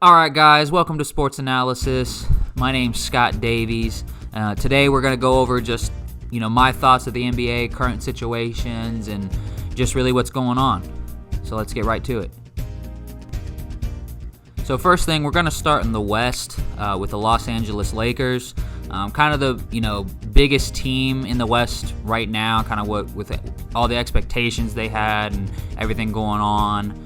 All right, guys, welcome to Sports Analysis. My name's Scott Davies. Today we're going to go over just, my thoughts of the NBA, current situations, and just really what's going on. So let's get right to it. So first thing, we're going to start in the West with the Los Angeles Lakers. Kind of the, biggest team in the West right now, kind of with all the expectations they had and everything going on.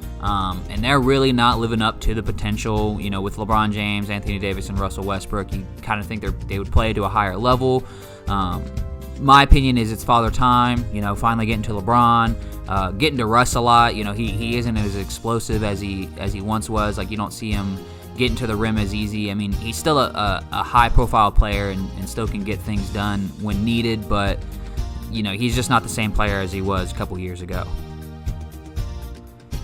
And they're really not living up to the potential, with LeBron James, Anthony Davis, and Russell Westbrook. You kind of think they would play to a higher level. My opinion is it's father time, finally getting to LeBron, getting to Russ a lot. He isn't as explosive as he once was. Like, you don't see him getting to the rim as easy. I mean, he's still a high-profile player and still can get things done when needed, but, he's just not the same player as he was a couple years ago.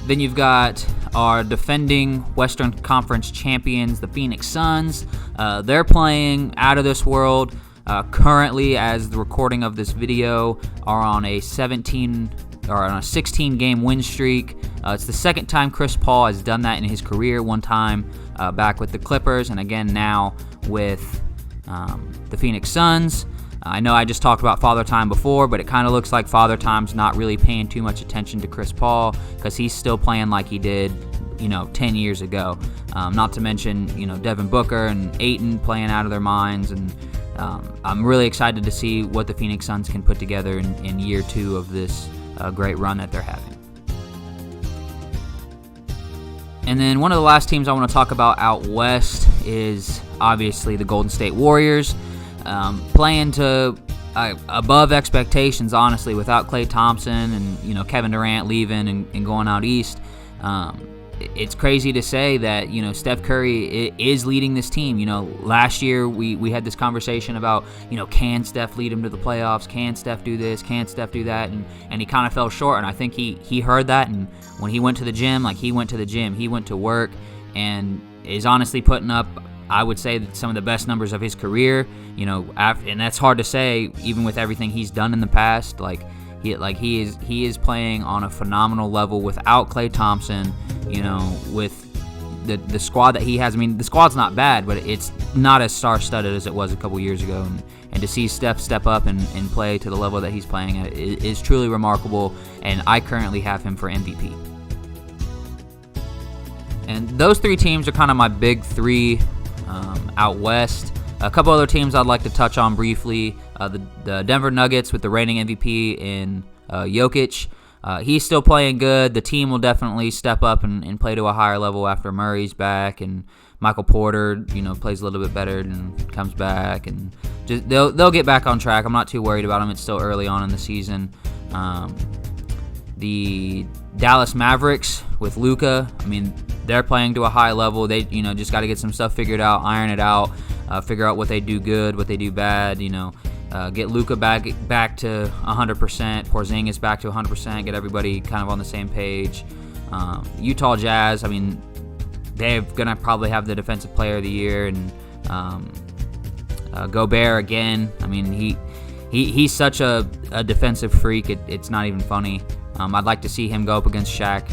Then you've got our defending Western Conference champions, the Phoenix Suns. They're playing out of this world. Currently, as the recording of this video, are on a 16-game win streak. It's the second time Chris Paul has done that in his career. One time back with the Clippers, and again now with the Phoenix Suns. I know I just talked about Father Time before, but it kind of looks like Father Time's not really paying too much attention to Chris Paul because he's still playing like he did, 10 years ago. Not to mention, Devin Booker and Ayton playing out of their minds. And I'm really excited to see what the Phoenix Suns can put together in year two of this great run that they're having. And then one of the last teams I want to talk about out west is obviously the Golden State Warriors. Playing to above expectations, honestly, without Klay Thompson and Kevin Durant leaving and going out east. It's crazy to say that Steph Curry is leading this team. Last year we had this conversation about can Steph lead him to the playoffs? Can Steph do this? Can Steph do that? And he kind of fell short. And I think he heard that. And when he went to the gym, he went to work, and is honestly putting up, I would say, that some of the best numbers of his career. And that's hard to say, even with everything he's done in the past. He is playing on a phenomenal level without Klay Thompson. With the squad that he has. I mean, the squad's not bad, but it's not as star-studded as it was a couple years ago. And to see Steph step up and play to the level that he's playing at is truly remarkable. And I currently have him for MVP. And those three teams are kind of my big three out west. A couple other teams I'd like to touch on briefly. The Denver Nuggets with the reigning MVP in Jokic. He's still playing good. The team will definitely step up and play to a higher level after Murray's back and Michael Porter, plays a little bit better and comes back, and just they'll get back on track. I'm not too worried about them. It's still early on in the season. The Dallas Mavericks with Luka. I mean, they're playing to a high level. They, just got to get some stuff figured out, iron it out, figure out what they do good, what they do bad. Get Luka back to 100%, Porzingis back to 100%, get everybody kind of on the same page. Utah Jazz, I mean, they're gonna probably have the Defensive Player of the Year, and Gobert again. I mean, he's such a defensive freak. It's not even funny. I'd like to see him go up against Shaq,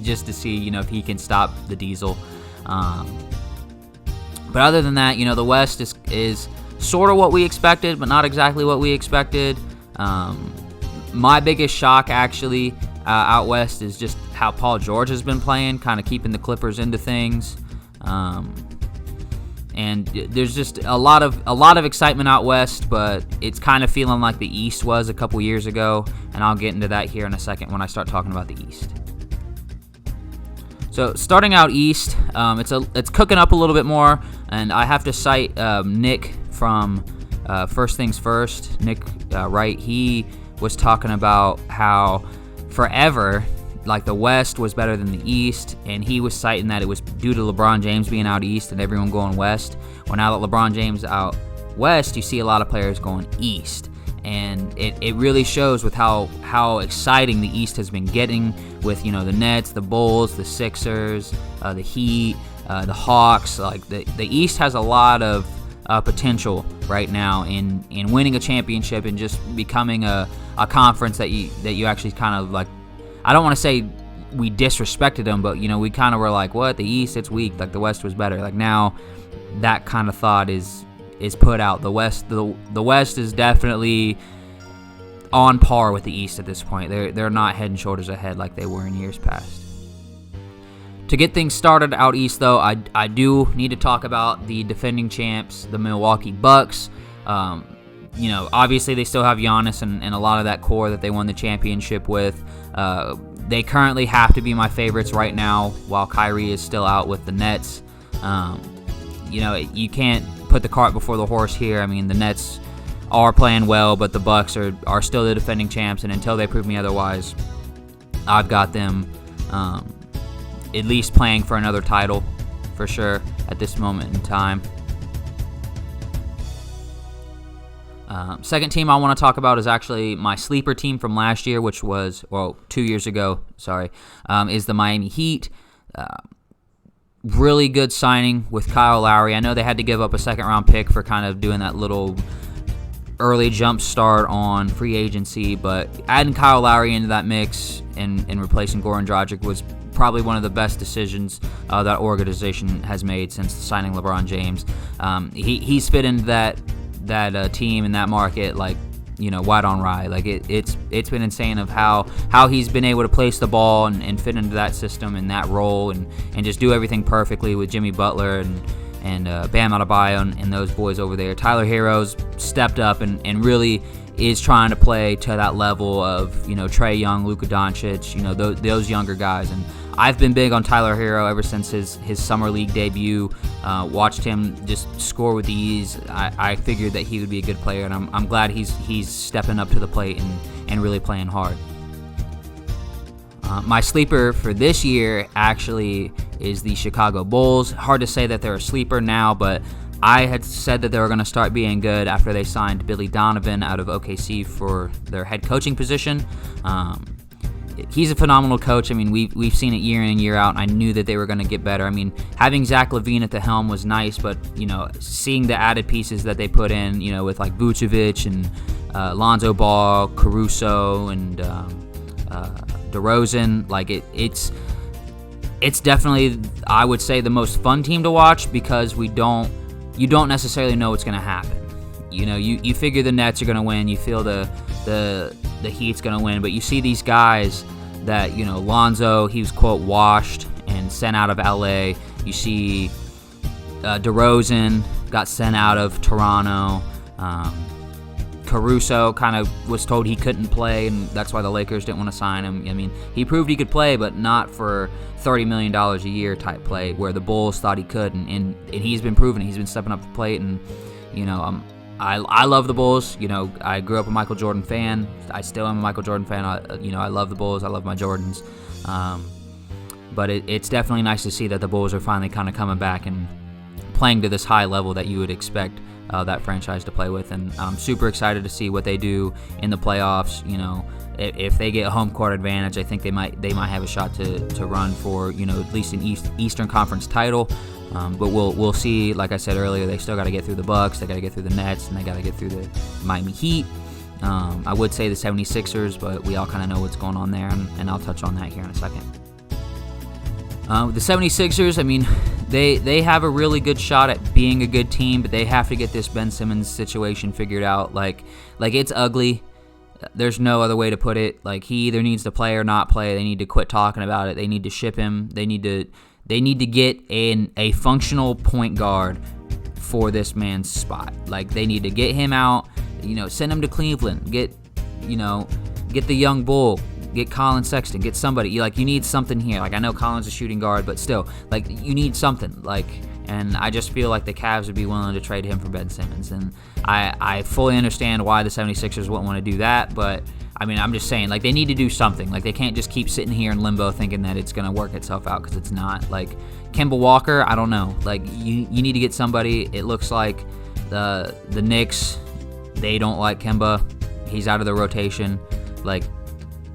just to see if he can stop the Diesel. But other than that, the West is sort of what we expected, but not exactly what we expected. My biggest shock, actually, out west is just how Paul George has been playing, kind of keeping the Clippers into things. And there's just a lot of excitement out west, but it's kind of feeling like the East was a couple years ago, and I'll get into that here in a second when I start talking about the East. So starting out East, it's cooking up a little bit more, and I have to cite Nick from First Things First. Nick Wright, he was talking about how forever, the West was better than the East, and he was citing that it was due to LeBron James being out East and everyone going West. Well, now that LeBron James out West, you see a lot of players going East. And it really shows with how exciting the East has been getting with, the Nets, the Bulls, the Sixers, the Heat, the Hawks. The East has a lot of potential right now in winning a championship and just becoming a conference that you actually kind of I don't want to say we disrespected them, but we kind of were like, what, the East, it's weak, like the West was better. Like now that kind of thought is put out. The West is definitely on par with the East at this point. They're not head and shoulders ahead like they were in years past. To get things started out East, though, I do need to talk about the defending champs, the Milwaukee Bucks. Obviously they still have Giannis and a lot of that core that they won the championship with. They currently have to be my favorites right now while Kyrie is still out with the Nets. You can't put the cart before the horse here. I mean, the Nets are playing well, but the Bucks are still the defending champs, and until they prove me otherwise, I've got them at least playing for another title for sure at this moment in time. Second team I want to talk about is actually my sleeper team from last year, which was, 2 years ago, is the Miami Heat. Really good signing with Kyle Lowry. I know they had to give up a second-round pick for kind of doing that little early jump start on free agency, but adding Kyle Lowry into that mix and replacing Goran Dragic was probably one of the best decisions that organization has made since signing LeBron James. He's fit into that team and that market like white on rye. Like it's been insane of how he's been able to place the ball and fit into that system and that role and just do everything perfectly with Jimmy Butler and Bam Adebayo and those boys over there. Tyler Herro's stepped up and really is trying to play to that level of Trae Young, Luka Doncic, those younger guys. And I've been big on Tyler Herro ever since his summer league debut. Watched him just score with ease. I figured that he would be a good player, and I'm glad he's stepping up to the plate and really playing hard. My sleeper for this year actually is the Chicago Bulls. Hard to say that they're a sleeper now, but I had said that they were going to start being good after they signed Billy Donovan out of OKC for their head coaching position. He's a phenomenal coach. I mean, we've seen it year in and year out, and I knew that they were going to get better. I mean, having Zach LaVine at the helm was nice, but, seeing the added pieces that they put in, with like Vucevic and Lonzo Ball, Caruso, and DeRozan, like it's definitely, I would say, the most fun team to watch because you don't necessarily know what's going to happen. You figure the Nets are going to win. You feel the Heat's going to win. But you see these guys that, Lonzo, he was, quote, washed and sent out of L.A. You see DeRozan got sent out of Toronto. Caruso kind of was told he couldn't play, and that's why the Lakers didn't want to sign him. I mean, he proved he could play, but not for $30 million a year type play, where the Bulls thought he could, and he's been proving it. He's been stepping up to the plate, and, I love the Bulls. I grew up a Michael Jordan fan. I still am a Michael Jordan fan. I love the Bulls. I love my Jordans. But it's definitely nice to see that the Bulls are finally kind of coming back and playing to this high level that you would expect that franchise to play with. And I'm super excited to see what they do in the playoffs. If they get a home court advantage, I think they might have a shot to run for at least an Eastern Conference title. But we'll see. Like I said earlier, they still got to get through the Bucks, they got to get through the Nets, and they got to get through the Miami Heat. I would say the 76ers, but we all kind of know what's going on there, and I'll touch on that here in a second. The 76ers, I mean, they have a really good shot at being a good team, but they have to get this Ben Simmons situation figured out. Like it's ugly. There's no other way to put it. Like, he either needs to play or not play. They need to quit talking about it. They need to ship him. They need to get a functional point guard for this man's spot. Like, they need to get him out, send him to Cleveland, get the young bull, get Colin Sexton, get somebody. You need something here. Like, I know Colin's a shooting guard, but still, like, you need something. Like, and I just feel like the Cavs would be willing to trade him for Ben Simmons. And I fully understand why the 76ers wouldn't want to do that, but I mean, I'm just saying, like, they need to do something. Like, they can't just keep sitting here in limbo thinking that it's going to work itself out, because it's not. Like, Kemba Walker, I don't know. Like, you need to get somebody. It looks like the Knicks, they don't like Kemba. He's out of the rotation. Like,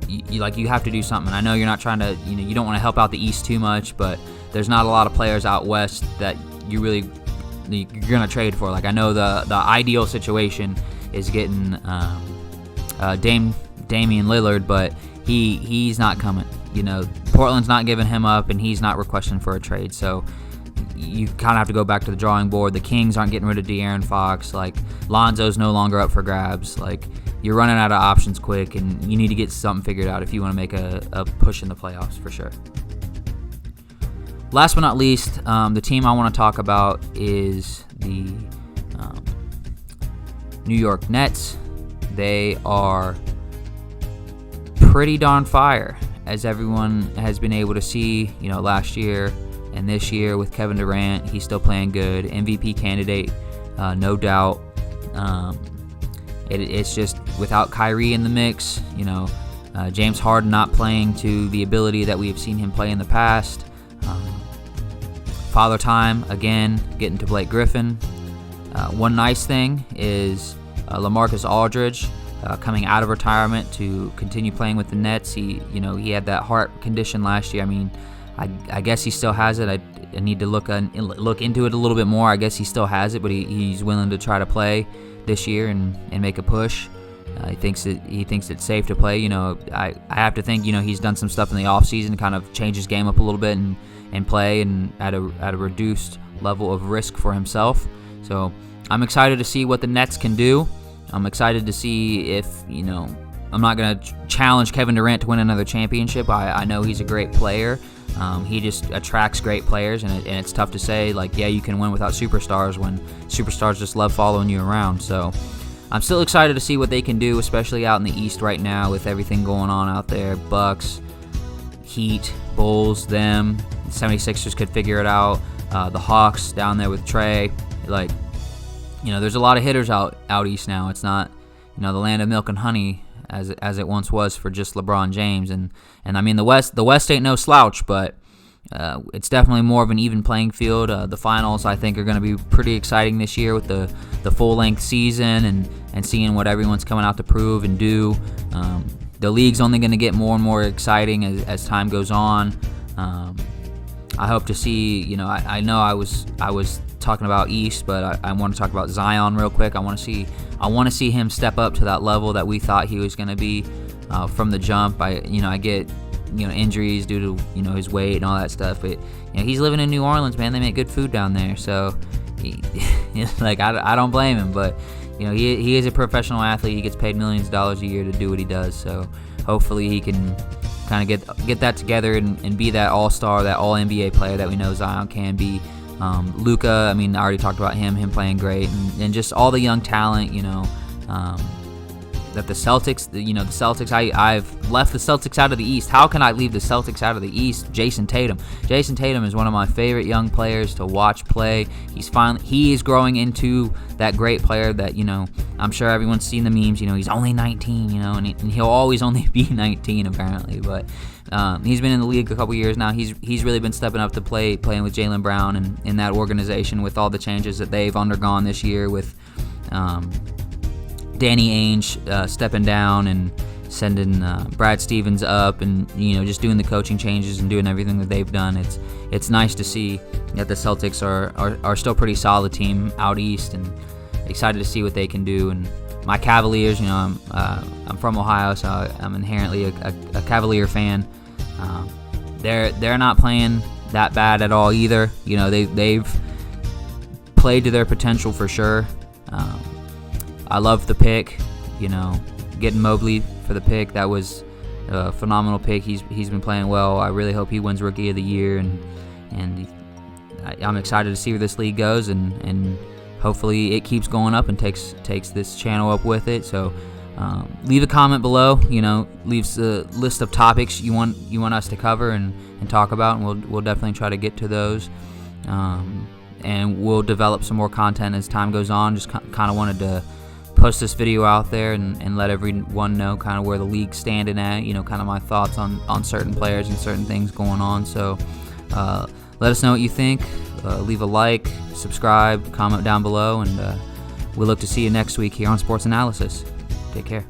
you have to do something. I know you're not trying to, you don't want to help out the East too much, but there's not a lot of players out West that you're going to trade for. Like, I know the ideal situation is getting Damian Lillard, but he's not coming. Portland's not giving him up, and he's not requesting for a trade. So you kind of have to go back to the drawing board. The Kings aren't getting rid of De'Aaron Fox. Like, Lonzo's no longer up for grabs. Like, you're running out of options quick, and you need to get something figured out if you want to make a push in the playoffs for sure. Last but not least, the team I want to talk about is the New York Nets. They are pretty darn fire, as everyone has been able to see, last year and this year with Kevin Durant. He's still playing good. MVP candidate, no doubt. It's just without Kyrie in the mix, James Harden not playing to the ability that we have seen him play in the past. Father Time, again, getting to Blake Griffin. One nice thing is LaMarcus Aldridge coming out of retirement to continue playing with the Nets. He had that heart condition last year. I mean, I guess he still has it. I need to look into it a little bit more. I guess he still has it, but he's willing to try to play this year and make a push. He thinks it's safe to play. I have to think he's done some stuff in the offseason to kind of change his game up a little bit and play and at a reduced level of risk for himself. So I'm excited to see what the Nets can do. I'm excited to see if, I'm not going to challenge Kevin Durant to win another championship. I know he's a great player. He just attracts great players, and it's tough to say, you can win without superstars when superstars just love following you around. So I'm still excited to see what they can do, especially out in the East right now with everything going on out there. Bucks, Heat, Bulls, them. The 76ers could figure it out. The Hawks down there with Trey. There's a lot of hitters out East now. It's not, the land of milk and honey as it once was for just LeBron James. And I mean, the West ain't no slouch, but it's definitely more of an even playing field. The finals, I think, are going to be pretty exciting this year with the full-length season and seeing what everyone's coming out to prove and do. The league's only going to get more and more exciting as time goes on. I hope to see, I know I was talking about East, but I want to talk about Zion real quick. I want to see him step up to that level that we thought he was going to be from the jump. I get injuries due to his weight and all that stuff, but he's living in New Orleans, man. They make good food down there, so I don't blame him. But he is a professional athlete. He gets paid millions of dollars a year to do what he does. So hopefully he can kind of get that together and be that all-star, that all-NBA player that we know Zion can be. Luka, I mean, I already talked about him playing great, and just all the young talent, that the Celtics, the Celtics, I've left the Celtics out of the East. How can I leave the Celtics out of the East? Jason Tatum is one of my favorite young players to watch play. He is growing into that great player that, I'm sure everyone's seen the memes, he's only 19, and he'll always only be 19 apparently, but he's been in the league a couple years now. He's really been stepping up to playing with Jaylen Brown and in that organization with all the changes that they've undergone this year with Danny Ainge stepping down and sending Brad Stevens up, and just doing the coaching changes and doing everything that they've done. It's nice to see that the Celtics are still a pretty solid team out East, and excited to see what they can do. And my Cavaliers, I'm from Ohio, so I'm inherently a Cavalier fan. They're not playing that bad at all either. They've played to their potential for sure. I love the pick, getting Mobley for the pick. That was a phenomenal pick. He's been playing well. I really hope he wins Rookie of the Year, and I'm excited to see where this league goes, and hopefully it keeps going up and takes this channel up with it. So leave a comment below. Leave a list of topics you want us to cover and talk about, and we'll definitely try to get to those. And we'll develop some more content as time goes on. Just kind of wanted to post this video out there and let everyone know kind of where the league's standing at, kind of my thoughts on certain players and certain things going on. So let us know what you think. Leave a like, subscribe, comment down below, and we'll look to see you next week here on Sports Analysis. Take care.